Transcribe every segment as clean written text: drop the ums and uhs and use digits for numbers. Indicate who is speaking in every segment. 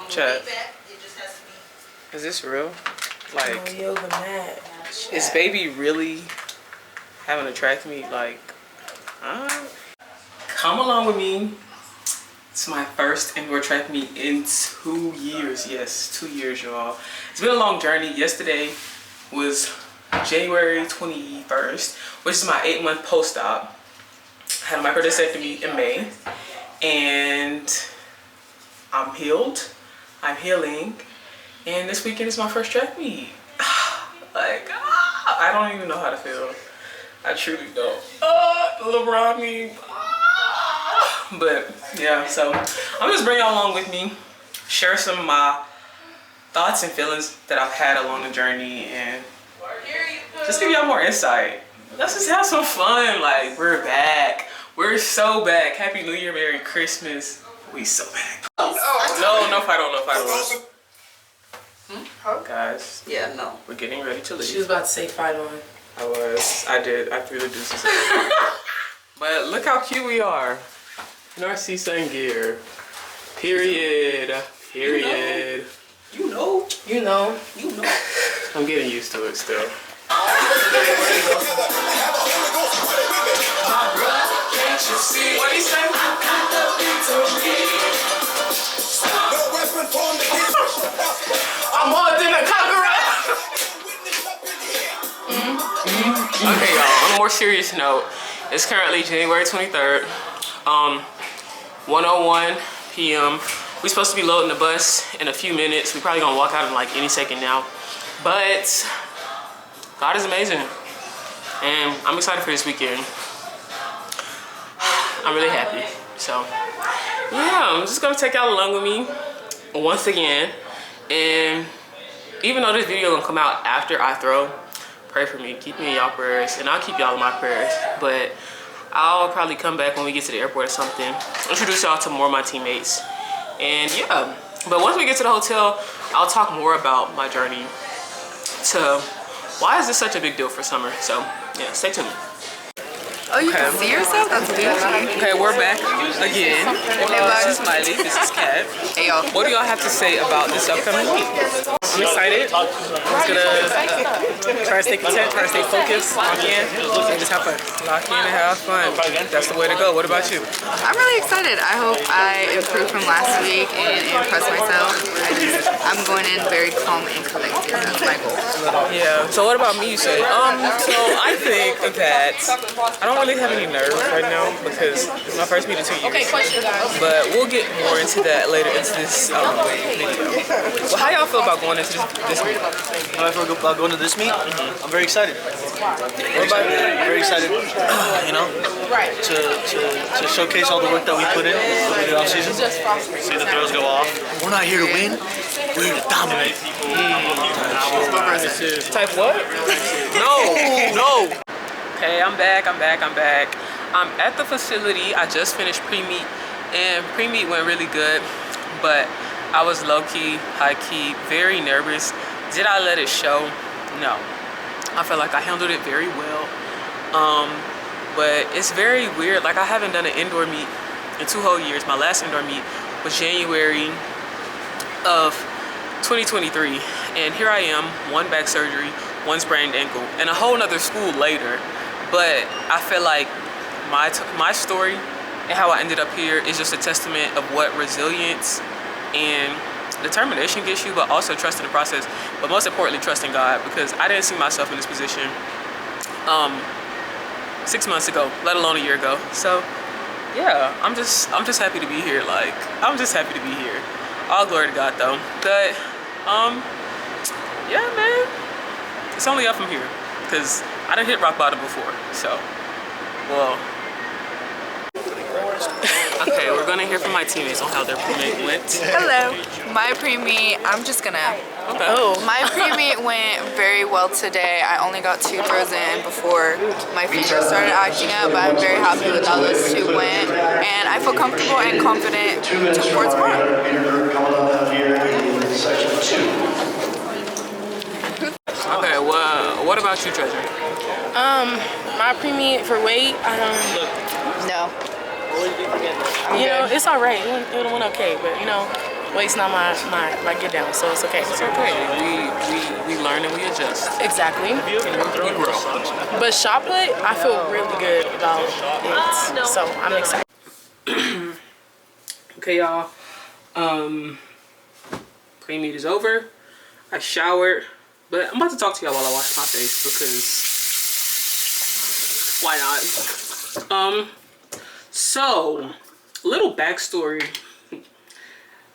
Speaker 1: Chat. Is this real? Like, yoga mat. Is baby really having to track me? Like, come along with me. It's my first indoor track meet in 2 years. Yes, 2 years, y'all. It's been a long journey. Yesterday was January 21st, which is my 8-month post-op. I had a microdiscectomy in May, and I'm healed. I'm healing, and this weekend is my first track meet. Like, I don't even know how to feel. I truly don't. LeBron me. But yeah, so I'm just bringing y'all along with me, share some of my thoughts and feelings that I've had along the journey, and just give y'all more insight. Let's just have some fun. Like, we're back. We're so back. Happy New Year, Merry Christmas. We so back. No fight on. Guys.
Speaker 2: Yeah, no.
Speaker 1: We're getting ready to leave.
Speaker 3: She was about to say fight on.
Speaker 1: I threw the deuces. But look how cute we are. In our Skyy Zone gear. Period.
Speaker 2: You know.
Speaker 1: I'm getting used to it still. What do you say? I'm more than a conqueror. Okay, y'all, on a more serious note, it's currently January 23rd, 1:01 p.m. We're supposed to be loading the bus in a few minutes. We're probably gonna walk out in like any second now. But God is amazing, and I'm excited for this weekend. I'm really happy. So yeah, I'm just gonna take y'all along with me once again. And even though this video gonna come out after I throw, pray for me, keep me in y'all prayers, and I'll keep y'all in my prayers. But I'll probably come back when we get to the airport or something, introduce y'all to more of my teammates, and yeah. But once we get to the hotel, I'll talk more about my journey to why is this such a big deal for summer. So yeah, stay tuned.
Speaker 2: Oh, you can see yourself? That's beautiful.
Speaker 1: Okay, we're back again. This is Miley, this is Kat.
Speaker 2: Hey, y'all.
Speaker 1: What do y'all have to say about this upcoming week? I'm excited. I'm gonna try to stay content, try to stay focused, lock in, and just have fun. Lock in and have fun. That's the way to go. What about you?
Speaker 2: I'm really excited. I hope I improve from last week and impress myself. I'm going in very calm and collected. That's my goal.
Speaker 1: Yeah. So what about me, you say? So I think that I don't really have any nerves right now because it's my first meet in 2 years. Okay, question, guys. But we'll get more into that later into this video. Well, how y'all feel about going into this meet?
Speaker 4: How I feel about going to this meet? I'm very excited. Very excited, you know, to showcase all the work that we put in over the off season. See the throws go off. We're not here to win. We're here to dominate.
Speaker 1: Type what? No. Okay, I'm back. I'm at the facility. I just finished pre-meet, and pre-meet went really good, but I was low-key, high-key, very nervous. Did I let it show? No. I feel like I handled it very well, but it's very weird. Like, I haven't done an indoor meet in 2 whole years. My last indoor meet was January of 2023, and here I am, 1 back surgery, 1 sprained ankle, and a whole nother school later. But I feel like my story and how I ended up here is just a testament of what resilience and determination gets you, but also trusting the process, but most importantly trusting God, because I didn't see myself in this position 6 months ago, let alone a year ago. So yeah, I'm just happy to be here. Like, I'm just happy to be here. All glory to God though. But yeah, man, it's only up from here, because I done hit rock bottom before. So, well, okay, we're gonna hear from my teammates on how their pre-meet went.
Speaker 2: Hello. My pre-meet, I'm just gonna...
Speaker 1: Okay.
Speaker 2: Oh. My pre-meet went very well today. I only got 2 throws in before my features started acting up, but I'm very happy with how those 2 went. And I feel comfortable and confident towards tomorrow.
Speaker 1: Okay, well, what about you, Treasure?
Speaker 3: My pre-meet for weight,
Speaker 2: No.
Speaker 3: you know, it's all right. It went okay, but you know, Weight's not my get down, so it's okay.
Speaker 1: It's okay. We learn and we adjust.
Speaker 3: Exactly.
Speaker 1: And we grow.
Speaker 3: But shot put, I feel really good about it. So I'm excited.
Speaker 1: Okay, y'all. Pre-meet is over. I showered, but I'm about to talk to y'all while I wash my face because why not? So little backstory.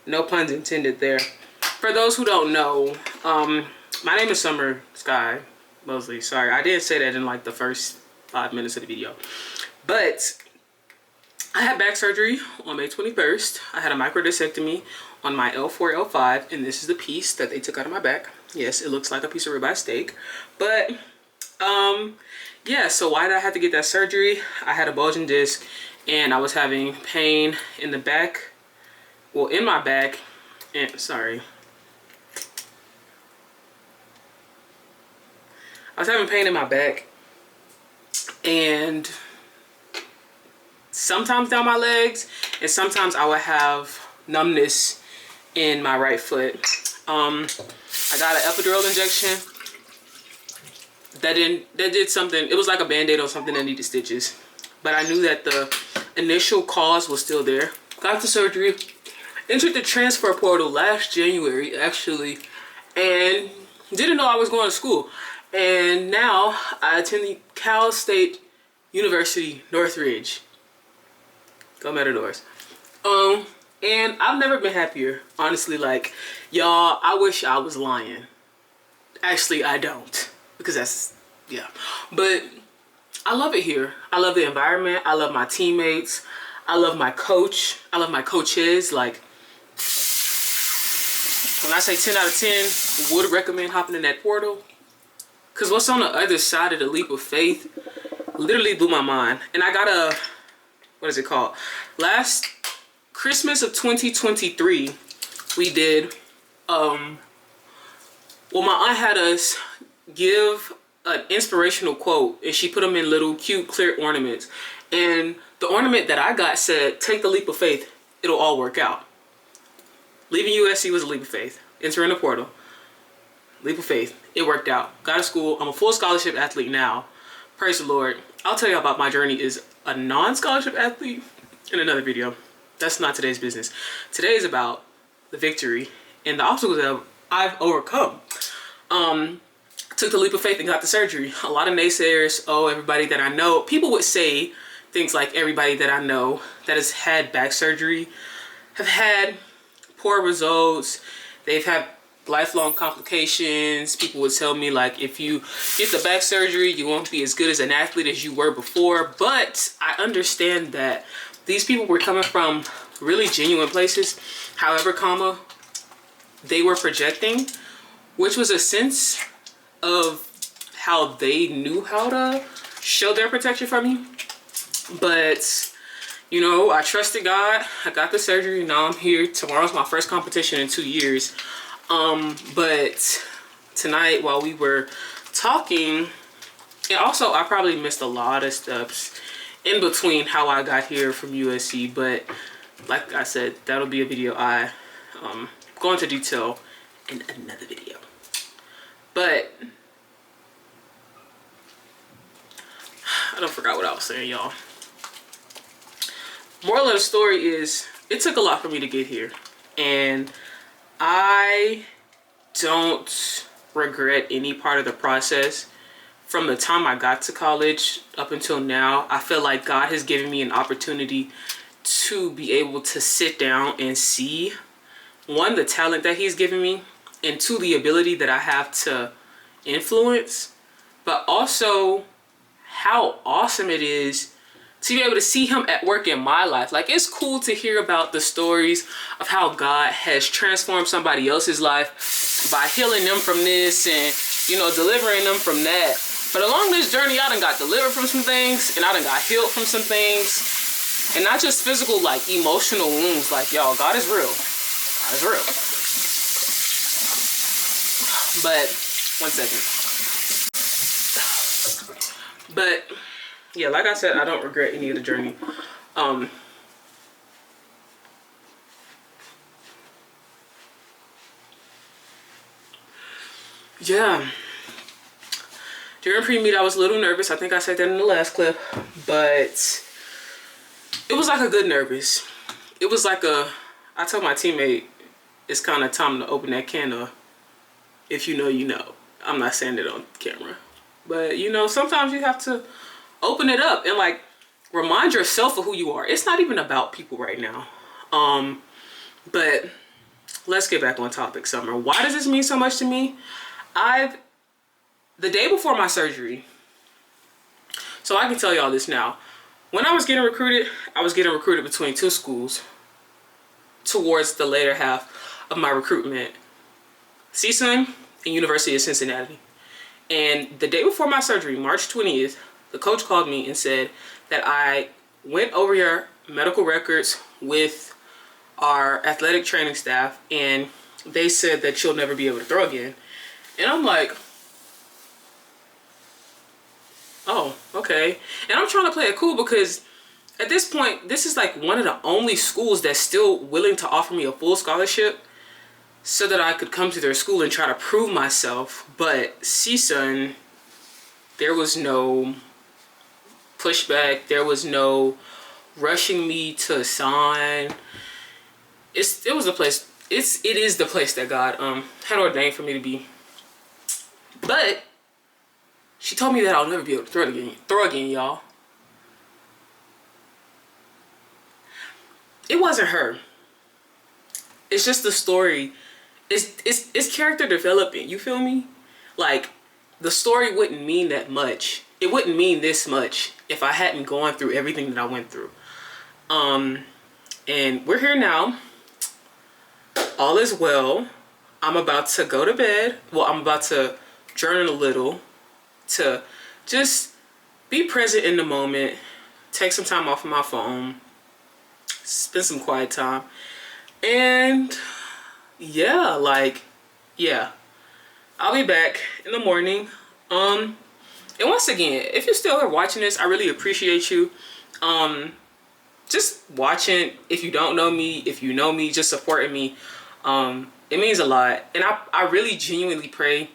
Speaker 1: No puns intended there. For those who don't know, my name is Skyy Mosley. Sorry, I didn't say that in like the first 5 minutes of the video. But I had back surgery on May 21st. I had a microdiscectomy on my L4, L5, and this is the piece that they took out of my back. Yes, it looks like a piece of ribeye steak. But, yeah, so why did I have to get that surgery? I had a bulging disc, and I was having pain in the back. Well, in my back, and sorry. I was having pain in my back, and sometimes down my legs, and sometimes I would have numbness in my right foot. I got an epidural injection that did something. It was like a band-aid on something that needed stitches, but I knew that the initial cause was still there. Got the surgery, entered the transfer portal last January actually, and didn't know I was going to school. And now I attend the Cal State University Northridge. Go Matadors. And I've never been happier, honestly. Like, y'all, I wish I was lying. Actually, I don't, because that's, yeah. But I love it here. I love the environment. I love my teammates. I love my coach. I love my coaches. Like, when I say 10 out of 10, would recommend hopping in that portal. Because what's on the other side of the leap of faith literally blew my mind. And I got a, what is it called? Last Christmas of 2023, we did, well, my aunt had us give an inspirational quote, and she put them in little cute clear ornaments. And the ornament that I got said, take the leap of faith, it'll all work out. Leaving USC was a leap of faith. Entering the portal, leap of faith, it worked out. Got to school, I'm a full scholarship athlete now. Praise the Lord. I'll tell you about my journey as a non-scholarship athlete in another video. That's not today's business. Today is about the victory and the obstacles that I've overcome. Took the leap of faith and got the surgery. A lot of naysayers, oh, everybody that I know, people would say things like everybody that I know that has had back surgery have had poor results. They've had lifelong complications. People would tell me, like, if you get the back surgery, you won't be as good as an athlete as you were before. But I understand that these people were coming from really genuine places. However, they were projecting, which was a sense of how they knew how to show their protection from you. But, you know, I trusted God. I got the surgery. Now I'm here. Tomorrow's my first competition in 2 years. But tonight while we were talking, and also I probably missed a lot of steps in between how I got here from USC, but like I said, that'll be a video I go into detail in another video. But I don't forgot what I was saying, y'all. Moral of the story is, it took a lot for me to get here, and I don't regret any part of the process. From the time I got to college up until now, I feel like God has given me an opportunity to be able to sit down and see, one, the talent that he's given me, and two, the ability that I have to influence, but also how awesome it is to be able to see him at work in my life. Like, it's cool to hear about the stories of how God has transformed somebody else's life by healing them from this and, you know, delivering them from that. But along this journey, I done got delivered from some things, and I done got healed from some things. And not just physical, like emotional wounds. Like, y'all, God is real. God is real. But, one second. But yeah, like I said, I don't regret any of the journey. yeah. During pre-meet, I was a little nervous. I think I said that in the last clip, but it was like a good nervous. It was like I told my teammate, it's kind of time to open that can of, if you know, you know. I'm not saying it on camera, but you know, sometimes you have to open it up and like remind yourself of who you are. It's not even about people right now. But let's get back on topic, Summer. Why does this mean so much to me? The day before my surgery, so I can tell y'all this now. When I was getting recruited, I was getting recruited between two schools towards the later half of my recruitment. Skyy Zone and University of Cincinnati. And the day before my surgery, March 20th, the coach called me and said that I went over your medical records with our athletic training staff and they said that you'll never be able to throw again. And I'm like, oh, okay. And I'm trying to play it cool because at this point, this is like one of the only schools that's still willing to offer me a full scholarship so that I could come to their school and try to prove myself. But Skyy Zone, there was no pushback. There was no rushing me to sign. It was the place. It is the place that God had ordained for me to be. But she told me that I'll never be able to throw again, y'all. It wasn't her. It's just the story. It's character development. You feel me? Like the story wouldn't mean that much. It wouldn't mean this much if I hadn't gone through everything that I went through. And we're here now. All is well. I'm about to go to bed. Well, I'm about to journal a little to just be present in the moment, take some time off of my phone, spend some quiet time, and yeah, I'll be back in the morning. And once again, if you're still here watching this, I really appreciate you. Just watching. If you don't know me, if you know me, just supporting me. It means a lot. And I really genuinely pray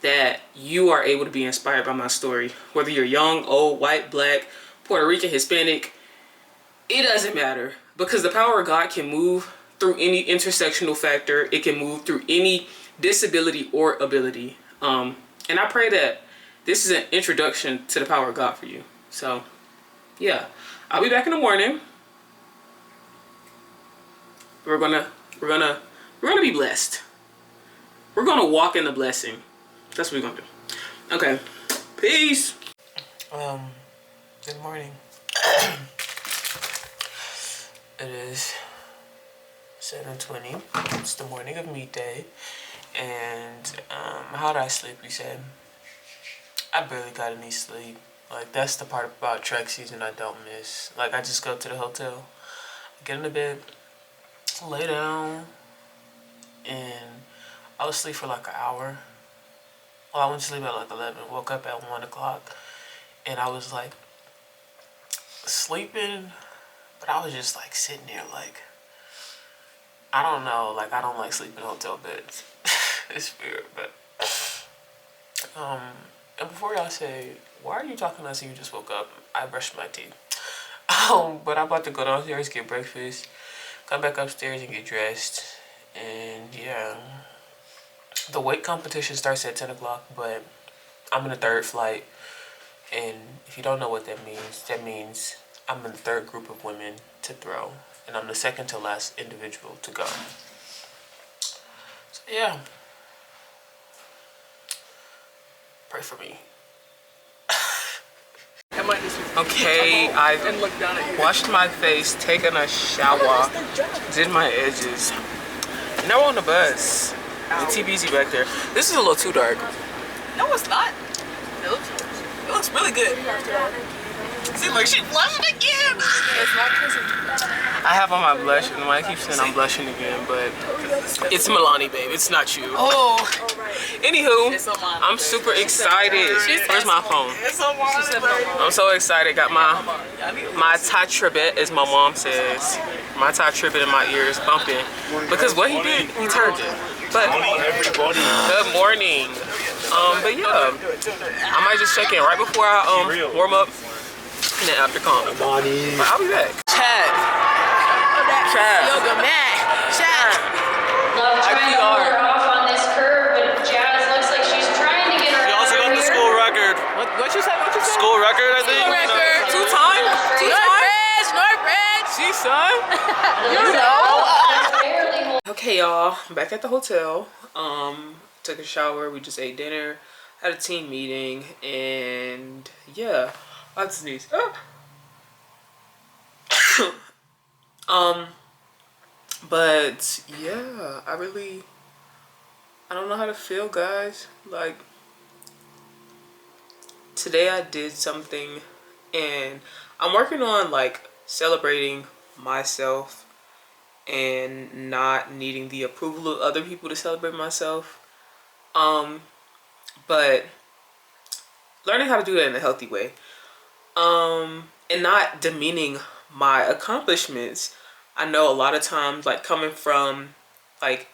Speaker 1: that you are able to be inspired by my story. Whether you're young, old, white, black, Puerto Rican, Hispanic, it doesn't matter. Because the power of God can move through any intersectional factor. It can move through any disability or ability. And I pray that this is an introduction to the power of God for you. So, yeah. I'll be back in the morning. We're gonna be blessed. We're gonna walk in the blessing. That's what we're gonna do. Okay. Peace. Good morning. It is 7:20. It's the morning of meet day. And how did I sleep, you said? I barely got any sleep. Like, that's the part about track season I don't miss. Like, I just go to the hotel, get into bed, lay down, and I was asleep for like an hour. Well, I went to sleep at like 11, woke up at 1 o'clock, and I was like sleeping, but I was just like sitting there like, I don't know, like I don't like sleeping in hotel beds. It's weird, but and before y'all say, why are you talking to us and you just woke up? I brushed my teeth. But I'm about to go downstairs, get breakfast, come back upstairs and get dressed. And yeah, the weight competition starts at 10 o'clock, but I'm in the third flight. And if you don't know what that means I'm in the third group of women to throw. And I'm the second to last individual to go. So yeah. Pray for me. Okay, I washed my face, taken a shower, did my edges. Now we're on the bus. The TBZ back there. This is a little too dark. No, it's not. It looks really good. See, look, she's blushing again. It's not kissing. I have on my blush, and I keep saying I'm blushing again, but it's Milani, babe. It's not you.
Speaker 3: Oh.
Speaker 1: Anywho, I'm super excited. Where's my phone? I'm so excited. Got my tie tribbit, as my mom says. My tie tribbit in my ears bumping. Because what he did, he turned it. But good morning. But yeah, I might just check in right before I warm up and then after comp. But I'll be back. Chad.
Speaker 3: Yoga mat. Chad.
Speaker 5: Love trying to hold her off on this curve, but Jazz looks like she's trying to get her
Speaker 4: He
Speaker 5: out
Speaker 4: also got
Speaker 5: of
Speaker 4: the
Speaker 5: here.
Speaker 4: school record.
Speaker 1: What you say? What you say?
Speaker 4: School record, I think.
Speaker 3: Record.
Speaker 1: Two times?
Speaker 3: Northbridge.
Speaker 1: She son.
Speaker 5: Barely hold.
Speaker 1: Okay, y'all. I'm back at the hotel. Took a shower. We just ate dinner. Had a team meeting, and yeah, I had to sneeze. But yeah, I don't know how to feel, guys. Like, today I did something, and I'm working on like celebrating myself and not needing the approval of other people to celebrate myself. But learning how to do that in a healthy way. And not demeaning my accomplishments. I know a lot of times, like, coming from like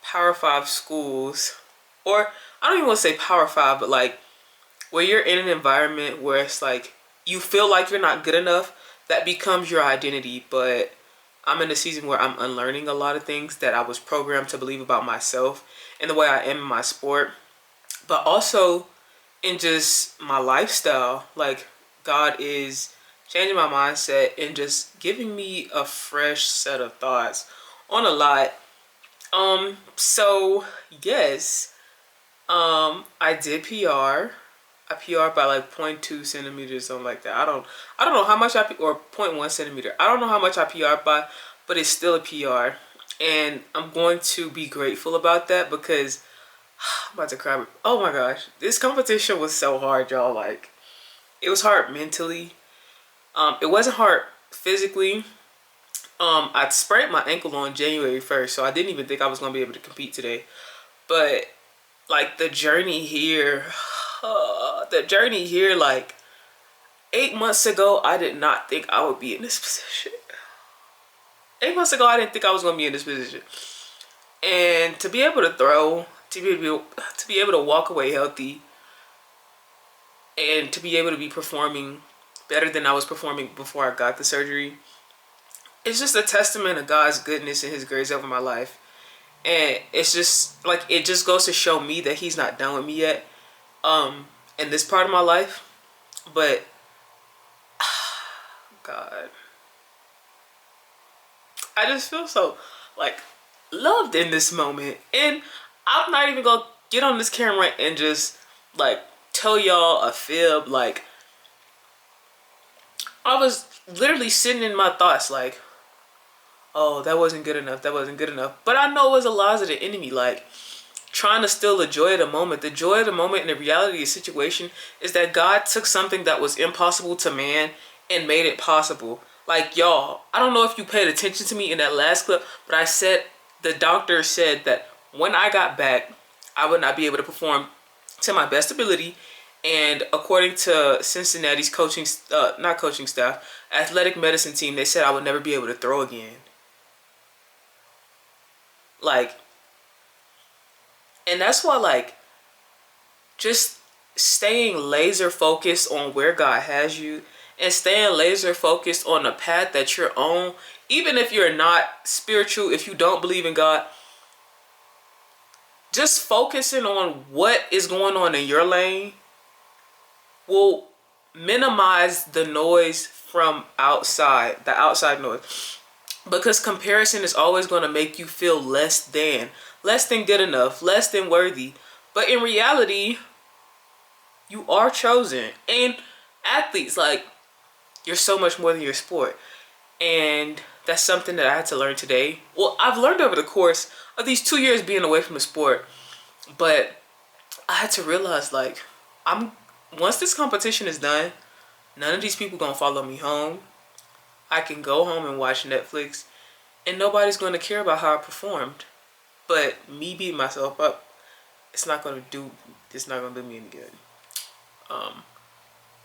Speaker 1: Power 5 schools, or I don't even want to say Power 5, but like where you're in an environment where it's like you feel like you're not good enough, that becomes your identity. But I'm in a season where I'm unlearning a lot of things that I was programmed to believe about myself and the way I am in my sport, but also in just my lifestyle. Like, God is changing my mindset and just giving me a fresh set of thoughts on a lot. So yes, I did PR. I PR by like 0.2 centimeters, something like that. I don't know how much or 0.1 centimeter. I don't know how much I PR by, but it's still a PR. And I'm going to be grateful about that, because I'm about to cry. Oh my gosh. This competition was so hard, y'all. Like, it was hard mentally. It wasn't hard physically. I sprained my ankle on January 1st, so I didn't even think I was going to be able to compete today. But like the journey here, like 8 months ago, I did not think I would be in this position. 8 months ago, I didn't think I was going to be in this position. And to be able to throw, to be able to walk away healthy, and to be able to be performing better than I was performing before I got the surgery, it's just a testament of God's goodness and his grace over my life. And it's just like, it just goes to show me that he's not done with me yet in this part of my life. But God, I just feel so like loved in this moment. And I'm not even gonna get on this camera and just like tell y'all a fib. Like, I was literally sitting in my thoughts like, oh, that wasn't good enough, that wasn't good enough. But I know it was the lies of the enemy, like trying to steal the joy of the moment. The joy of the moment and the reality of the situation is that God took something that was impossible to man and made it possible. Like, y'all, I don't know if you paid attention to me in that last clip, but I said, the doctor said that when I got back, I would not be able to perform to my best ability. And according to Cincinnati's athletic medicine team, they said I would never be able to throw again. Like, and that's why, like, just staying laser focused on where God has you and staying laser focused on the path that you're on, even if you're not spiritual, if you don't believe in God, just focusing on what is going on in your lane will minimize the noise from outside, the outside noise. Because comparison is always going to make you feel less than good enough, less than worthy. But in reality, you are chosen. And athletes, like, you're so much more than your sport. And that's something that I had to learn today. Well, I've learned over the course of these 2 years being away from the sport. But I had to realize, like, once this competition is done, none of these people gonna follow me home. I can go home and watch Netflix and nobody's going to care about how I performed. But me beating myself up, it's not going to do me any good.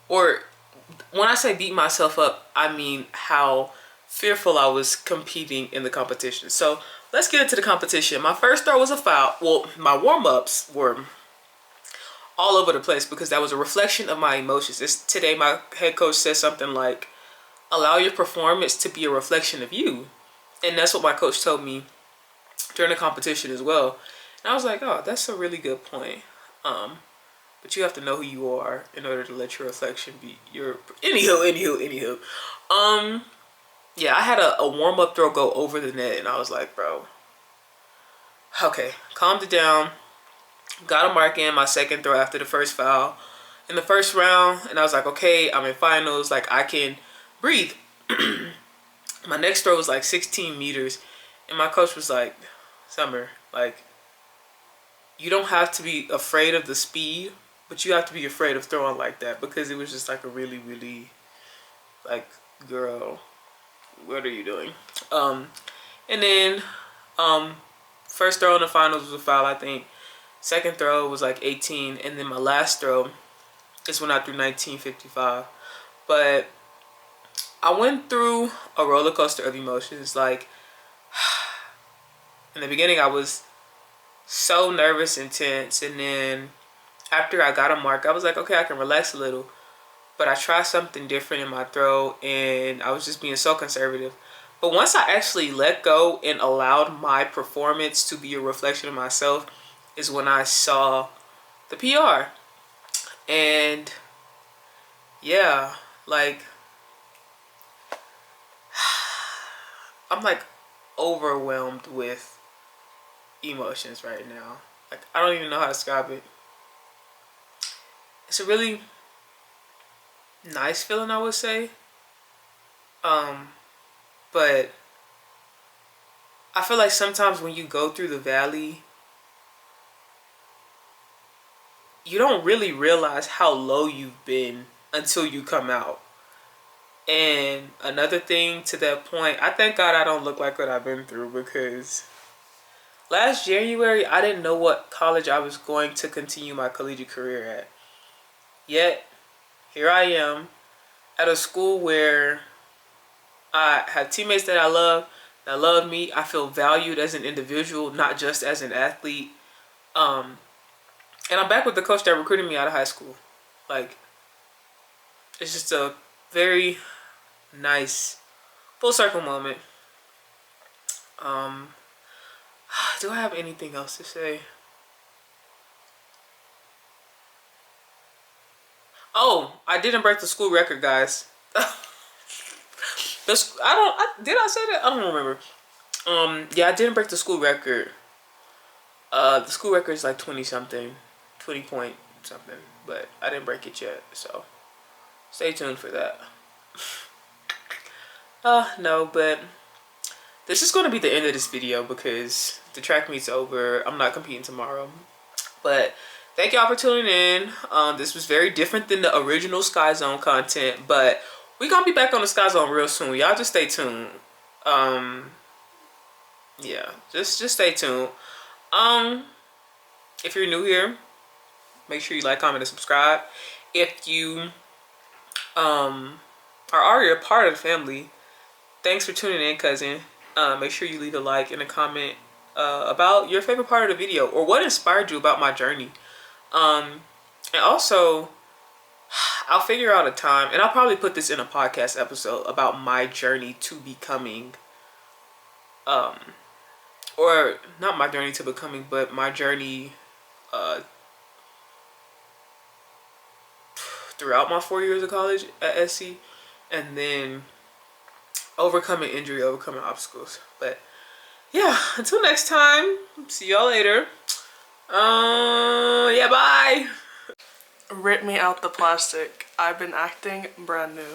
Speaker 1: Or when I say beat myself up, I mean how fearful I was competing in the competition. So let's get into the competition. My first throw was a foul. Well, my warm-ups were all over the place because that was a reflection of my emotions. Today my head coach said something like, allow your performance to be a reflection of you. And that's what my coach told me during the competition as well. And I was like, oh, that's a really good point. But you have to know who you are in order to let your reflection be your... Anywho. Yeah, I had a warm-up throw go over the net, and I was like, bro, okay, calmed it down. Got a mark in my second throw after the first foul in the first round, and I was like, okay, I'm in finals, like I can breathe. My next throw was like 16 meters, and my coach was like, Summer, like, you don't have to be afraid of the speed, but you have to be afraid of throwing like that, because it was just like a really, really, like, girl, what are you doing? And then first throw in the finals was a foul, I think. Second throw was like 18, and then my last throw is when I threw 1955. But I went through a roller coaster of emotions. Like, in the beginning I was so nervous and tense, and then after I got a mark, I was like, okay, I can relax a little. But I tried something different in my throw, and I was just being so conservative. But once I actually let go and allowed my performance to be a reflection of myself is when I saw the PR. And yeah, like, I'm like overwhelmed with emotions right now. Like, I don't even know how to describe it. It's a really nice feeling, I would say. But I feel like sometimes when you go through the valley, you don't really realize how low you've been until you come out. And another thing to that point, I thank God I don't look like what I've been through, because last January I didn't know what college I was going to continue my collegiate career at. Yet here I am at a school where I have teammates that I love me. I feel valued as an individual, not just as an athlete. And I'm back with the coach that recruited me out of high school. Like, it's just a very nice full circle moment. Do I have anything else to say? Oh, I didn't break the school record, guys. Did I say that? I don't remember. Yeah, I didn't break the school record. The school record is like 20 point something, but I didn't break it yet, so stay tuned for that. No, but this is going to be the end of this video because the track meet's over. I'm not competing tomorrow, but thank y'all for tuning in. This was very different than the original Skyy Zone content, but we're gonna be back on the Skyy Zone real soon. Y'all just stay tuned. Yeah, just stay tuned. If you're new here, make sure you like, comment, and subscribe. If you are already a part of the family, thanks for tuning in, cousin. Make sure you leave a like and a comment about your favorite part of the video or what inspired you about my journey. And also, I'll figure out a time, and I'll probably put this in a podcast episode about my journey to becoming, or not my journey to becoming, but my journey throughout my 4 years of college at SC, and then overcoming injury, overcoming obstacles. But yeah, until next time, see y'all later. Yeah, bye.
Speaker 3: Rip me out the plastic. I've been acting brand new.